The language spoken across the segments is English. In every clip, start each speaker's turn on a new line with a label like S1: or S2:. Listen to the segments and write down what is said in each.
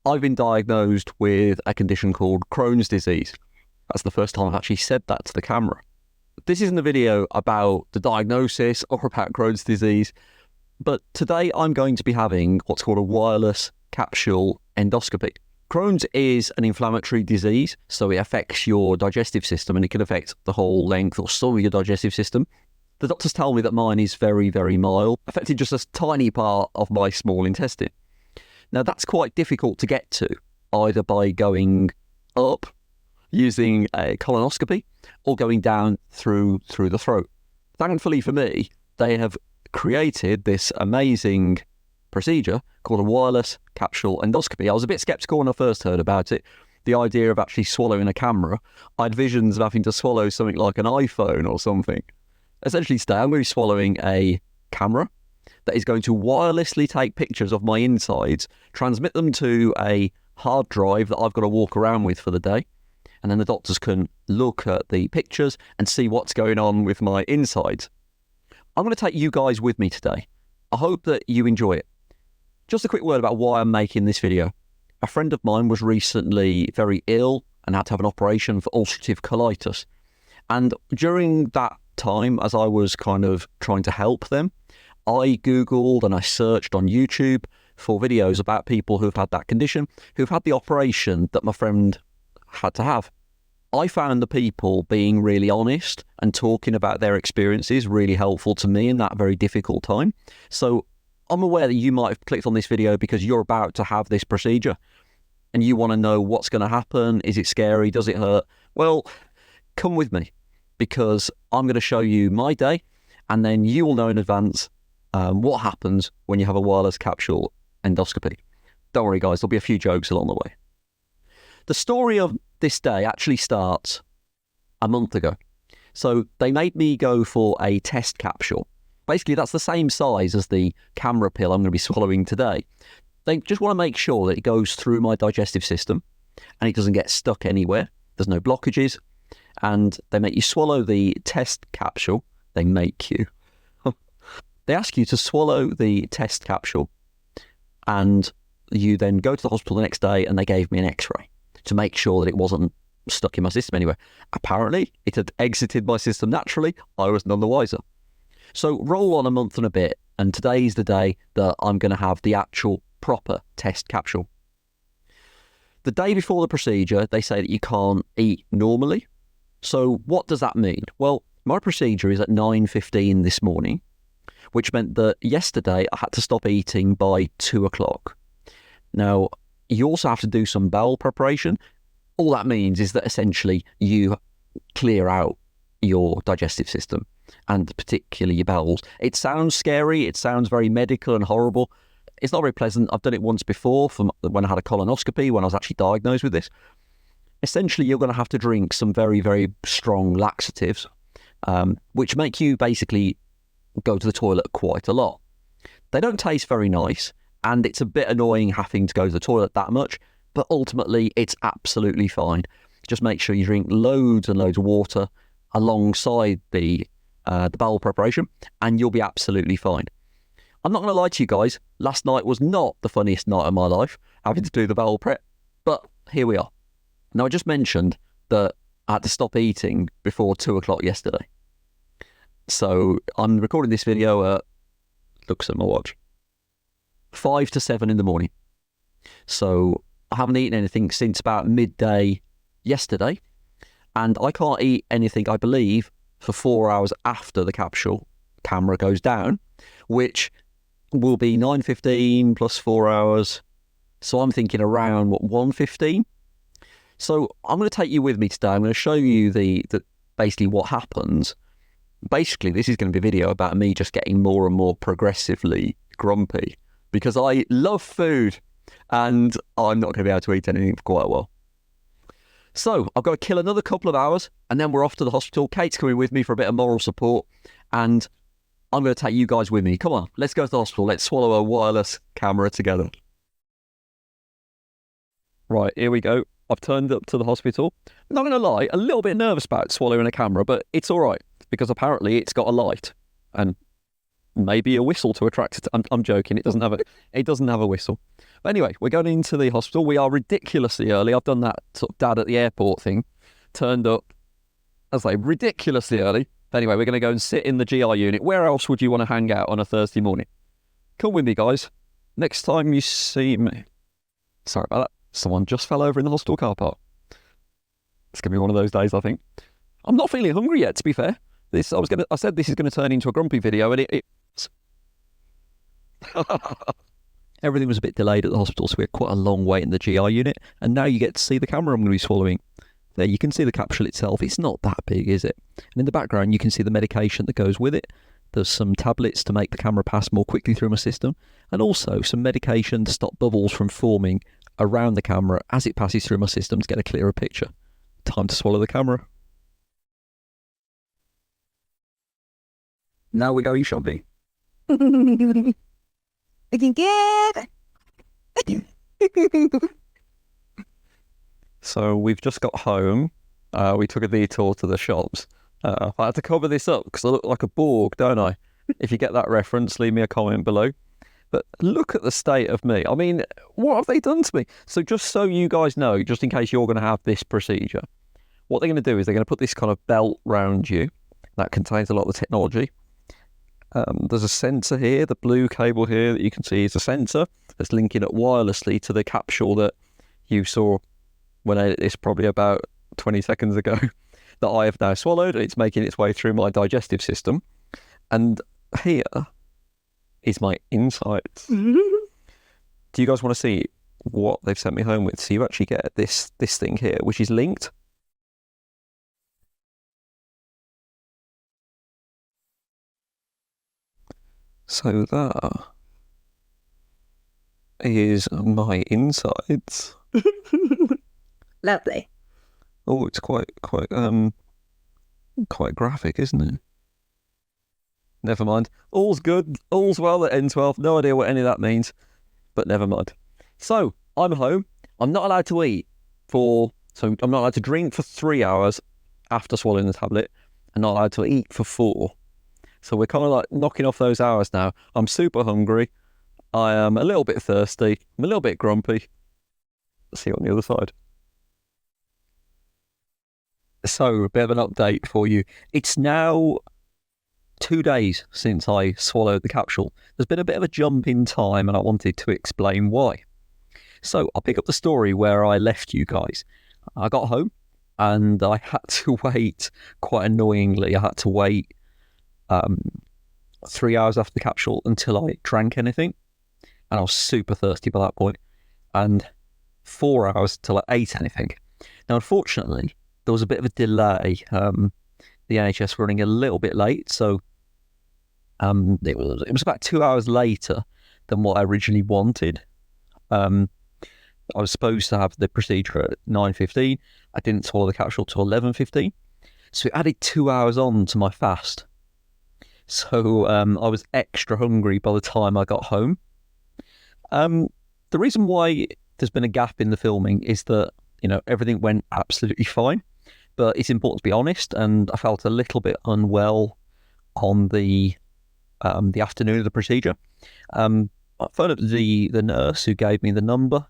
S1: I've been diagnosed with a condition called Crohn's disease. That's the first time I've actually said that to the camera. This isn't a video about the diagnosis or about Crohn's disease, but today I'm going to be having what's called a wireless capsule endoscopy. Crohn's is an inflammatory disease, so it affects your digestive system and it can affect the whole length or some of your digestive system. The doctors tell me that mine is very, very mild, affecting just a tiny part of my small intestine. Now, that's quite difficult to get to, either by going up using a colonoscopy or going down through the throat. Thankfully for me, they have created this amazing procedure called a wireless capsule endoscopy. I was a bit skeptical when I first heard about it. The idea of actually swallowing a camera, I had visions of having to swallow something like an iPhone or something. Essentially today, I'm going to be swallowing a camera that is going to wirelessly take pictures of my insides, transmit them to a hard drive that I've got to walk around with for the day, and then the doctors can look at the pictures and see what's going on with my insides. I'm going to take you guys with me today. I hope that you enjoy it. Just a quick word about why I'm making this video. A friend of mine was recently very ill and had to have an operation for ulcerative colitis. And during that time, as I was kind of trying to help them, I Googled and I searched on YouTube for videos about people who've had that condition, who've had the operation that my friend had to have. I found the people being really honest and talking about their experiences really helpful to me in that very difficult time. So I'm aware that you might have clicked on this video because you're about to have this procedure and you want to know what's going to happen. Is it scary? Does it hurt? Well, come with me because I'm going to show you my day and then you will know in advance what happens when you have a wireless capsule endoscopy. Don't worry, guys, there'll be a few jokes along the way. The story of this day actually starts a month ago. So they made me go for a test capsule. Basically, that's the same size as the camera pill I'm going to be swallowing today. They just want to make sure that it goes through my digestive system and it doesn't get stuck anywhere. There's no blockages. And they make you swallow the test capsule. They make you. They ask you to swallow the test capsule and you then go to the hospital the next day and they gave me an x-ray to make sure that it wasn't stuck in my system anywhere. Apparently, it had exited my system naturally. I was none the wiser. So roll on a month and a bit, and today's the day that I'm going to have the actual proper test capsule. The day before the procedure, they say that you can't eat normally. So what does that mean? Well, my procedure is at 9:15 this morning, which meant that yesterday I had to stop eating by 2 o'clock. Now, you also have to do some bowel preparation. All that means is that essentially you clear out your digestive system and particularly your bowels. It sounds scary. It sounds very medical and horrible. It's not very pleasant. I've done it once before when I had a colonoscopy, when I was actually diagnosed with this. Essentially, you're going to have to drink some very, very strong laxatives, which make you basically go to the toilet quite a lot. They don't taste very nice, and it's a bit annoying having to go to the toilet that much, but ultimately it's absolutely fine. Just make sure you drink loads and loads of water alongside the bowel preparation, and you'll be absolutely fine. I'm not going to lie to you guys, last night was not the funniest night of my life, having to do the bowel prep, but here we are. Now, I just mentioned that I had to stop eating before 2 o'clock yesterday. So I'm recording this video at, looks at my watch, 5 to 7 in the morning. So I haven't eaten anything since about midday yesterday. And I can't eat anything, I believe, for 4 hours after the capsule camera goes down, which will be 9:15 plus 4 hours. So I'm thinking around, 1:15? So I'm going to take you with me today. I'm going to show you the basically what happens. Basically, this is going to be a video about me just getting more and more progressively grumpy because I love food and I'm not going to be able to eat anything for quite a while. So I've got to kill another couple of hours and then we're off to the hospital. Kate's coming with me for a bit of moral support and I'm going to take you guys with me. Come on, let's go to the hospital. Let's swallow a wireless camera together. Right, here we go. I've turned up to the hospital. I'm not going to lie, a little bit nervous about swallowing a camera, but it's all right because apparently it's got a light. And maybe a whistle to attract it. I'm joking. It doesn't have a whistle. But anyway, we're going into the hospital. We are ridiculously early. I've done that sort of dad at the airport thing. Turned up, I was like, ridiculously early. Anyway, we're going to go and sit in the GI unit. Where else would you want to hang out on a Thursday morning? Come with me, guys. Next time you see me... Sorry about that. Someone just fell over in the hospital car park. It's going to be one of those days, I think. I'm not feeling hungry yet, to be fair. I said this is going to turn into a grumpy video, and it everything was a bit delayed at the hospital, so we had quite a long wait in the GI unit, and now you get to see the camera I'm going to be swallowing. There, you can see the capsule itself. It's not that big, is it? And in the background, you can see the medication that goes with it. There's some tablets to make the camera pass more quickly through my system, and also some medication to stop bubbles from forming around the camera as it passes through my system to get a clearer picture. Time to swallow the camera. Now we go shopping.
S2: Looking good.
S1: So we've just got home. We took a detour to the shops. I had to cover this up because I look like a Borg, don't I? If you get that reference, leave me a comment below. But look at the state of me. I mean, what have they done to me? So just so you guys know, just in case you're going to have this procedure, what they're going to do is they're going to put this kind of belt round you that contains a lot of the technology. There's a sensor here, the blue cable here that you can see is a sensor that's linking it wirelessly to the capsule that you saw when it's probably about 20 seconds ago that I have now swallowed. It's making its way through my digestive system. And here is my insides. Do you guys want to see what they've sent me home with? So you actually get this thing here, which is linked. So that is my insides.
S2: Lovely.
S1: Oh, it's quite graphic, isn't it? Never mind. All's good. All's well at N12. No idea what any of that means, but never mind. So I'm home. I'm not allowed to eat so I'm not allowed to drink for 3 hours after swallowing the tablet. I'm not allowed to eat for 4. So we're kind of like knocking off those hours now. I'm super hungry. I am a little bit thirsty. I'm a little bit grumpy. Let's see you on the other side. So, a bit of an update for you. It's now 2 days since I swallowed the capsule. There's been a bit of a jump in time, and I wanted to explain why. So, I'll pick up the story where I left you guys. I got home, and I had to wait, quite annoyingly, I had to wait 3 hours after the capsule until I drank anything. And I was super thirsty by that point. And 4 hours till I ate anything. Now, unfortunately, there was a bit of a delay. The NHS were running a little bit late, so it was about 2 hours later than what I originally wanted. I was supposed to have the procedure at 9:15. I didn't swallow the capsule till 11:15, so it added 2 hours on to my fast. So I was extra hungry by the time I got home. The reason why there's been a gap in the filming is that, everything went absolutely fine. But it's important to be honest, and I felt a little bit unwell on the afternoon of the procedure. I phoned up the nurse who gave me the number,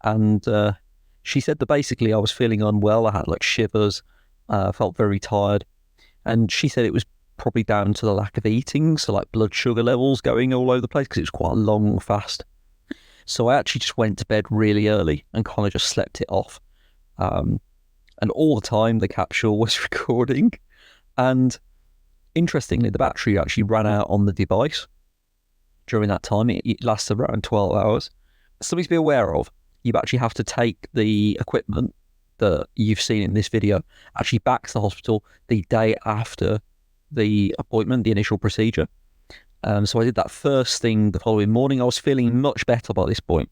S1: and she said that basically I was feeling unwell. I had shivers, felt very tired, and she said it was probably down to the lack of eating, so blood sugar levels going all over the place because it was quite a long fast. So I actually just went to bed really early and kind of just slept it off. And all the time the capsule was recording. And interestingly, the battery actually ran out on the device during that time. It lasted around 12 hours. Something to be aware of, you actually have to take the equipment that you've seen in this video actually back to the hospital the day after the appointment, the initial procedure. So I did that first thing the following morning. I was feeling much better by this point.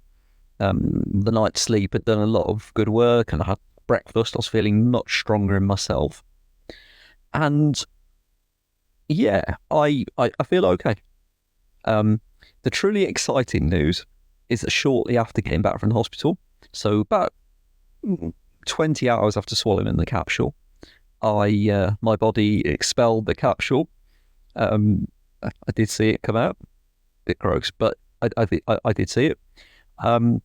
S1: The night's sleep had done a lot of good work, and I had breakfast. I was feeling much stronger in myself. And yeah, I feel okay. The truly exciting news is that shortly after getting back from the hospital, so about 20 hours after swallowing the capsule, my body expelled the capsule. I did see it come out. A bit gross, but I did see it. And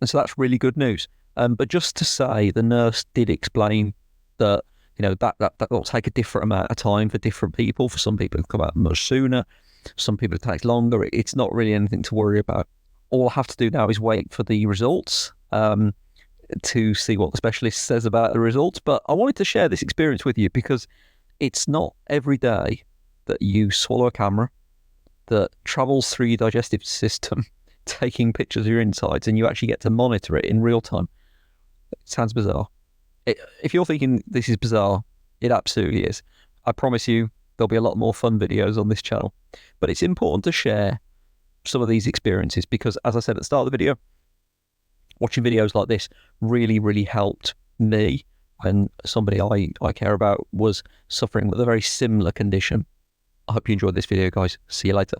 S1: so that's really good news. But just to say, the nurse did explain that, that will take a different amount of time for different people. For some people, it'll come out much sooner. Some people, it takes longer. It's not really anything to worry about. All I have to do now is wait for the results to see what the specialist says about the results. But I wanted to share this experience with you because it's not every day that you swallow a camera that travels through your digestive system, taking pictures of your insides, and you actually get to monitor it in real time. It sounds bizarre. If you're thinking this is bizarre, it absolutely is. I promise you there'll be a lot more fun videos on this channel. But it's important to share some of these experiences because, as I said at the start of the video, watching videos like this really, really helped me when somebody I care about was suffering with a very similar condition. I hope you enjoyed this video, guys. See you later.